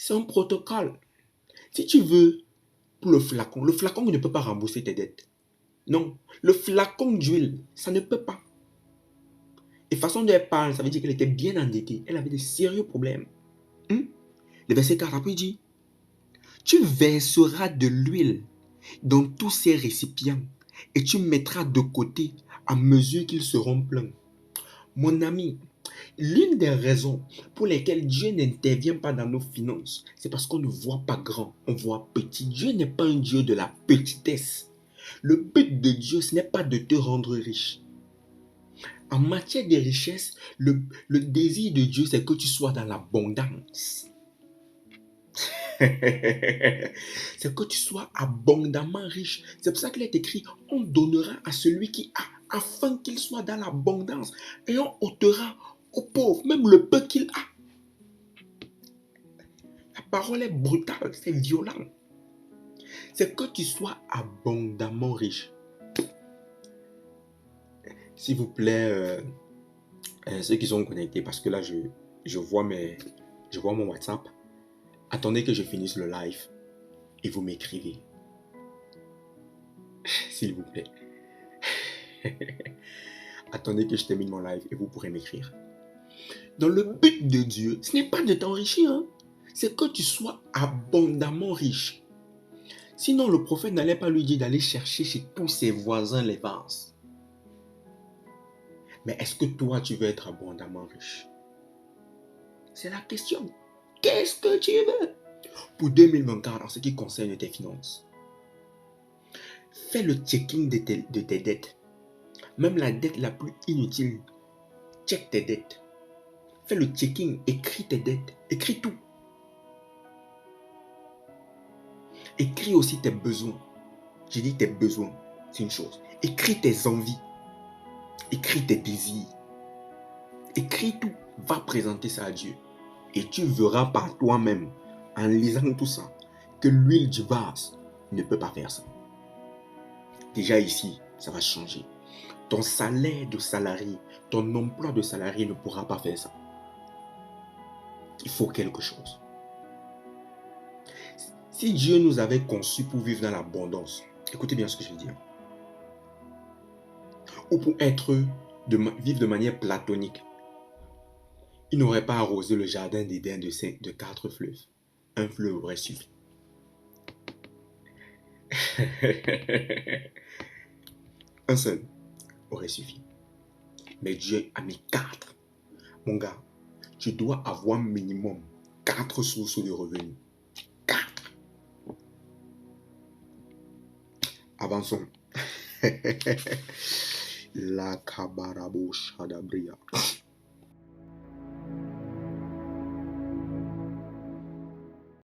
C'est un protocole. Si tu veux, pour le flacon ne peut pas rembourser tes dettes. Non, le flacon d'huile, ça ne peut pas. Et façon dont elle parle, ça veut dire qu'elle était bien endettée. Elle avait de sérieux problèmes. Le verset 4 après dit, tu verseras de l'huile dans tous ces récipients et tu mettras de côté à mesure qu'ils seront pleins. Mon ami, l'une des raisons pour lesquelles Dieu n'intervient pas dans nos finances, c'est parce qu'on ne voit pas grand, on voit petit. Dieu n'est pas un Dieu de la petitesse. Le but de Dieu, ce n'est pas de te rendre riche. En matière de richesse, le désir de Dieu, c'est que tu sois dans l'abondance. C'est que tu sois abondamment riche. C'est pour ça qu'il est écrit, on donnera à celui qui a, afin qu'il soit dans l'abondance. Et on ôtera aux pauvres, même le peu qu'il a. La parole est brutale, c'est violent. C'est que tu sois abondamment riche. S'il vous plaît, ceux qui sont connectés, parce que là, je vois mon WhatsApp. Attendez que je finisse le live et vous m'écrivez. S'il vous plaît. Attendez que je termine mon live et vous pourrez m'écrire. Dans le but de Dieu, ce n'est pas de t'enrichir, hein? C'est que tu sois abondamment riche. Sinon, le prophète n'allait pas lui dire d'aller chercher chez tous ses voisins les vases. Mais est-ce que toi, tu veux être abondamment riche? C'est la question. Qu'est-ce que tu veux? Pour 2024, en ce qui concerne tes finances, fais le checking de tes dettes. Même la dette la plus inutile. Check tes dettes. Fais le checking, écris tes dettes. Écris tout. Écris aussi tes besoins. J'ai dit tes besoins, c'est une chose. Écris tes envies. Écris tes désirs. Écris tout. Va présenter ça à Dieu. Et tu verras par toi-même, en lisant tout ça, que l'huile du vase ne peut pas faire ça. Déjà ici, ça va changer. Ton salaire de salarié, ton emploi de salarié ne pourra pas faire ça. Il faut quelque chose. Si Dieu nous avait conçus pour vivre dans l'abondance, écoutez bien ce que je veux dire, ou pour vivre de manière platonique, il n'aurait pas arrosé le jardin d'Éden de 4 fleuves. Un fleuve aurait suffi. Un seul aurait suffi. Mais Dieu a mis 4. Mon gars, tu dois avoir minimum 4 sources de revenus. 4. Avançons. La kabarabo shadabria.